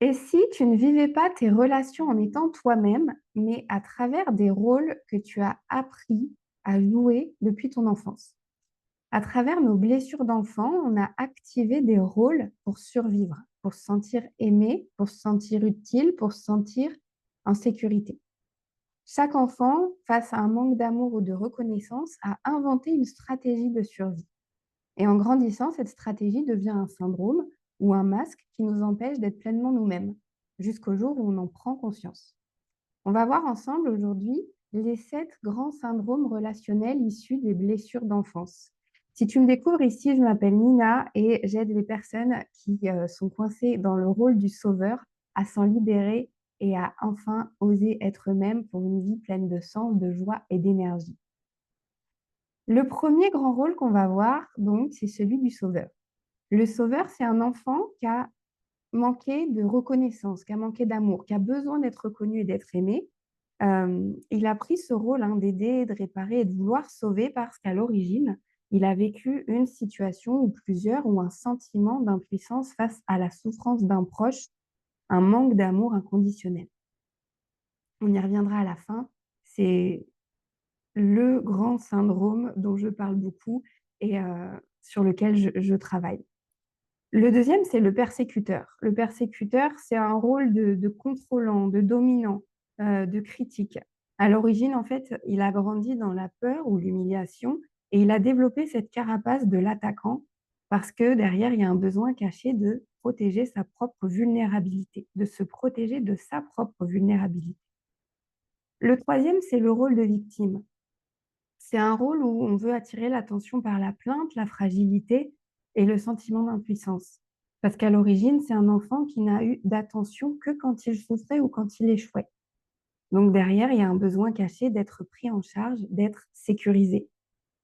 Et si tu ne vivais pas tes relations en étant toi-même, mais à travers des rôles que tu as appris à jouer depuis ton enfance? À travers nos blessures d'enfant, on a activé des rôles pour survivre, pour se sentir aimé, pour se sentir utile, pour se sentir en sécurité. Chaque enfant, face à un manque d'amour ou de reconnaissance, a inventé une stratégie de survie. Et en grandissant, cette stratégie devient un syndrome ou un masque qui nous empêche d'être pleinement nous-mêmes, jusqu'au jour où on en prend conscience. On va voir ensemble aujourd'hui les 7 grands syndromes relationnels issus des blessures d'enfance. Si tu me découvres ici, je m'appelle Nina et j'aide les personnes qui sont coincées dans le rôle du sauveur à s'en libérer et à enfin oser être eux-mêmes pour une vie pleine de sens, de joie et d'énergie. Le premier grand rôle qu'on va voir, donc, c'est celui du sauveur. Le sauveur, c'est un enfant qui a manqué de reconnaissance, qui a manqué d'amour, qui a besoin d'être reconnu et d'être aimé. Il a pris ce rôle, hein, d'aider, de réparer et de vouloir sauver parce qu'à l'origine, il a vécu une situation ou plusieurs ou un sentiment d'impuissance face à la souffrance d'un proche, un manque d'amour inconditionnel. On y reviendra à la fin. C'est le grand syndrome dont je parle beaucoup et sur lequel je travaille. Le deuxième, c'est le persécuteur. Le persécuteur, c'est un rôle de contrôlant, de dominant, de critique. À l'origine, en fait, il a grandi dans la peur ou l'humiliation et il a développé cette carapace de l'attaquant parce que derrière, il y a un besoin caché de protéger sa propre vulnérabilité, de se protéger de sa propre vulnérabilité. Le troisième, c'est le rôle de victime. C'est un rôle où on veut attirer l'attention par la plainte, la fragilité et le sentiment d'impuissance. Parce qu'à l'origine, c'est un enfant qui n'a eu d'attention que quand il souffrait ou quand il échouait. Donc derrière, il y a un besoin caché d'être pris en charge, d'être sécurisé.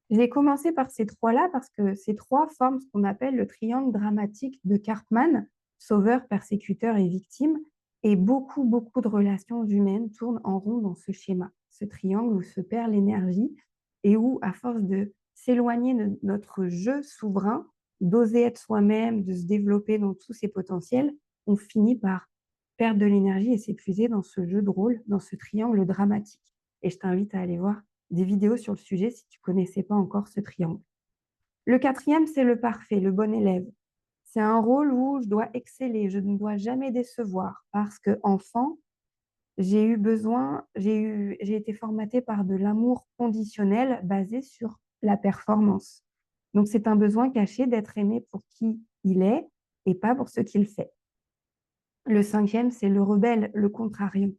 J'ai commencé par ces trois-là parce que ces trois forment ce qu'on appelle le triangle dramatique de Cartman, sauveur, persécuteur et victime. Et beaucoup, beaucoup de relations humaines tournent en rond dans ce schéma, ce triangle où se perd l'énergie et où, à force de s'éloigner de notre jeu souverain, d'oser être soi-même, de se développer dans tous ses potentiels, on finit par perdre de l'énergie et s'épuiser dans ce jeu de rôle, dans ce triangle dramatique. Et je t'invite à aller voir des vidéos sur le sujet si tu ne connaissais pas encore ce triangle. Le quatrième, c'est le parfait, le bon élève. C'est un rôle où je dois exceller, je ne dois jamais décevoir parce que enfant, j'ai été formatée par de l'amour conditionnel basé sur la performance. Donc c'est un besoin caché d'être aimé pour qui il est et pas pour ce qu'il fait. Le cinquième, c'est le rebelle, le contrariant.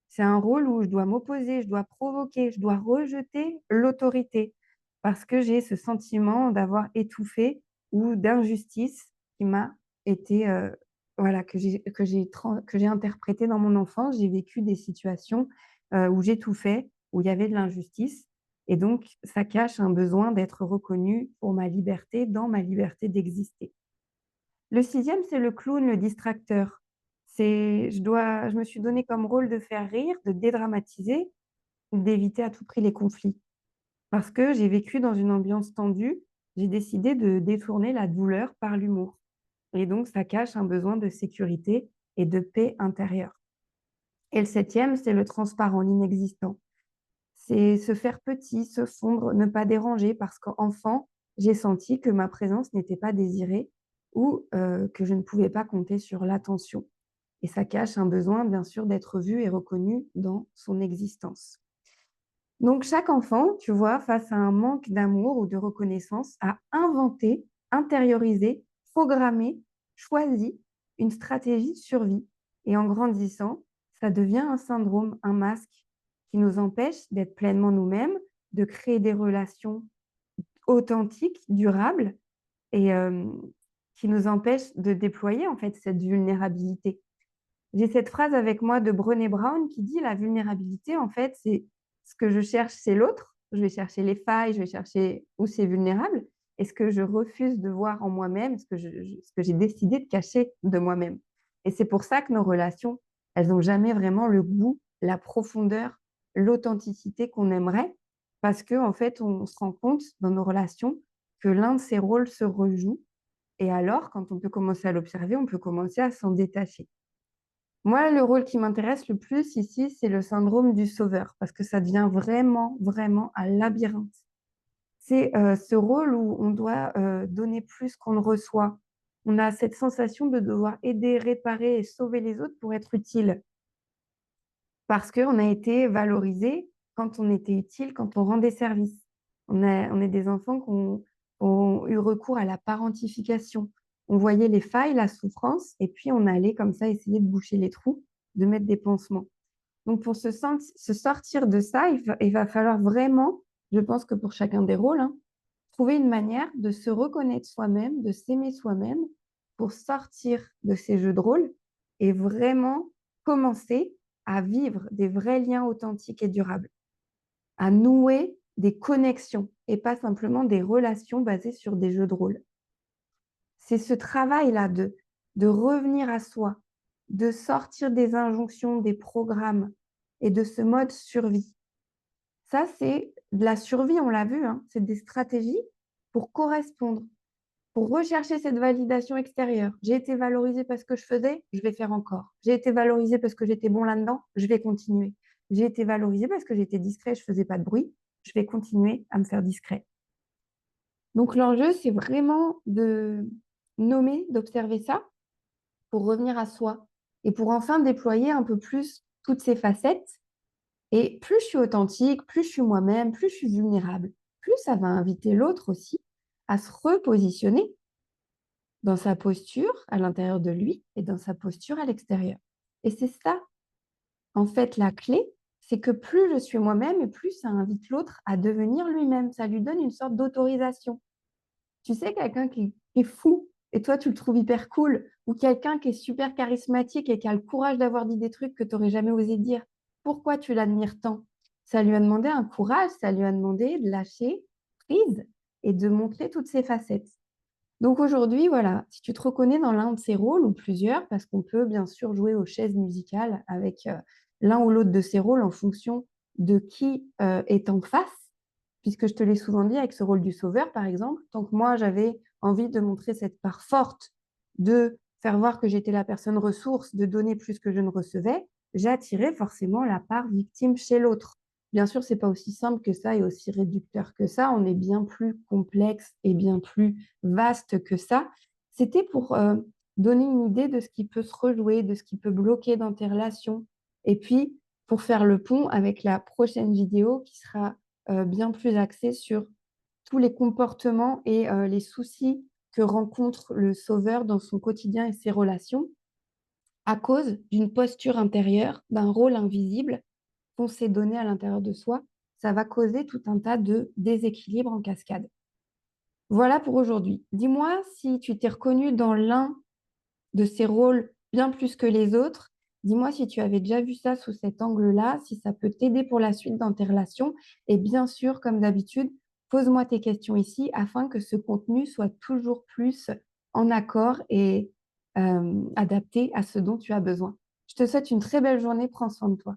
C'est un rôle où je dois m'opposer, je dois provoquer, je dois rejeter l'autorité parce que j'ai ce sentiment d'avoir étouffé ou d'injustice qui m'a été, voilà, que j'ai interprété dans mon enfance. J'ai vécu des situations, où j'étouffais, où il y avait de l'injustice et donc ça cache un besoin d'être reconnue pour ma liberté, dans ma liberté d'exister. Le sixième, c'est le clown, le distracteur. Je me suis donné comme rôle de faire rire, de dédramatiser, d'éviter à tout prix les conflits. Parce que j'ai vécu dans une ambiance tendue, j'ai décidé de détourner la douleur par l'humour. Et donc, ça cache un besoin de sécurité et de paix intérieure. Et le septième, c'est le transparent, l'inexistant. C'est se faire petit, se fondre, ne pas déranger parce qu'enfant, j'ai senti que ma présence n'était pas désirée ou que je ne pouvais pas compter sur l'attention. Et ça cache un besoin, bien sûr, d'être vu et reconnu dans son existence. Donc, chaque enfant, tu vois, face à un manque d'amour ou de reconnaissance, a inventé, intériorisé, programmé, choisi une stratégie de survie. Et en grandissant, ça devient un syndrome, un masque qui nous empêche d'être pleinement nous-mêmes, de créer des relations authentiques, durables et qui nous empêche de déployer en fait cette vulnérabilité. J'ai cette phrase avec moi de Brené Brown qui dit: «La vulnérabilité, en fait, c'est ce que je cherche, c'est l'autre. Je vais chercher les failles, je vais chercher où c'est vulnérable et ce que je refuse de voir en moi-même, ce que j'ai décidé de cacher de moi-même» et c'est pour ça que nos relations, elles n'ont jamais vraiment le goût, la profondeur, l'authenticité qu'on aimerait parce qu'en fait, on se rend compte dans nos relations que l'un de ces rôles se rejoue et alors, quand on peut commencer à l'observer, on peut commencer à s'en détacher. Moi, le rôle qui m'intéresse le plus ici, c'est le syndrome du sauveur, parce que ça devient vraiment, vraiment un labyrinthe. C'est ce rôle où on doit donner plus qu'on ne reçoit. On a cette sensation de devoir aider, réparer et sauver les autres pour être utile, parce qu'on a été valorisé quand on était utile, quand on rendait service. On est des enfants qui ont eu recours à la parentification. On voyait les failles, la souffrance, et puis on allait comme ça essayer de boucher les trous, de mettre des pansements. Donc, pour se sortir de ça, il va falloir vraiment, je pense que pour chacun des rôles, hein, trouver une manière de se reconnaître soi-même, de s'aimer soi-même pour sortir de ces jeux de rôle et vraiment commencer à vivre des vrais liens authentiques et durables, à nouer des connexions et pas simplement des relations basées sur des jeux de rôle. C'est ce travail-là de revenir à soi, de sortir des injonctions, des programmes et de ce mode survie. Ça, c'est de la survie, on l'a vu, hein, c'est des stratégies pour correspondre, pour rechercher cette validation extérieure. J'ai été valorisée parce que je faisais, je vais faire encore. J'ai été valorisée parce que j'étais bon là-dedans, je vais continuer. J'ai été valorisée parce que j'étais discret, je faisais pas de bruit, je vais continuer à me faire discret. Donc l'enjeu, c'est vraiment de nommer, d'observer ça pour revenir à soi et pour enfin déployer un peu plus toutes ces facettes. Et plus je suis authentique, plus je suis moi-même, plus je suis vulnérable, plus ça va inviter l'autre aussi à se repositionner dans sa posture à l'intérieur de lui et dans sa posture à l'extérieur. Et c'est ça, en fait, la clé, c'est que plus je suis moi-même et plus ça invite l'autre à devenir lui-même. Ça lui donne une sorte d'autorisation. Tu sais, quelqu'un qui est fou et toi, tu le trouves hyper cool, ou quelqu'un qui est super charismatique et qui a le courage d'avoir dit des trucs que tu n'aurais jamais osé dire. Pourquoi tu l'admires tant? Ça lui a demandé un courage, ça lui a demandé de lâcher prise et de montrer toutes ses facettes. Donc aujourd'hui, voilà, si tu te reconnais dans l'un de ces rôles ou plusieurs, parce qu'on peut bien sûr jouer aux chaises musicales avec l'un ou l'autre de ces rôles en fonction de qui est en face, puisque je te l'ai souvent dit avec ce rôle du sauveur, par exemple, tant que moi j'avais envie de montrer cette part forte, de faire voir que j'étais la personne ressource, de donner plus que je ne recevais, j'attirais forcément la part victime chez l'autre. Bien sûr, c'est pas aussi simple que ça et aussi réducteur que ça. On est bien plus complexe et bien plus vaste que ça. C'était pour donner une idée de ce qui peut se rejouer, de ce qui peut bloquer dans tes relations. Et puis, pour faire le pont avec la prochaine vidéo qui sera bien plus axée sur tous les comportements et les soucis que rencontre le sauveur dans son quotidien et ses relations à cause d'une posture intérieure, d'un rôle invisible qu'on s'est donné à l'intérieur de soi. Ça va causer tout un tas de déséquilibres en cascade. Voilà pour aujourd'hui. Dis-moi si tu t'es reconnu dans l'un de ces rôles bien plus que les autres. Dis-moi si tu avais déjà vu ça sous cet angle-là, si ça peut t'aider pour la suite dans tes relations. Et bien sûr, comme d'habitude, pose-moi tes questions ici afin que ce contenu soit toujours plus en accord et adapté à ce dont tu as besoin. Je te souhaite une très belle journée. Prends soin de toi.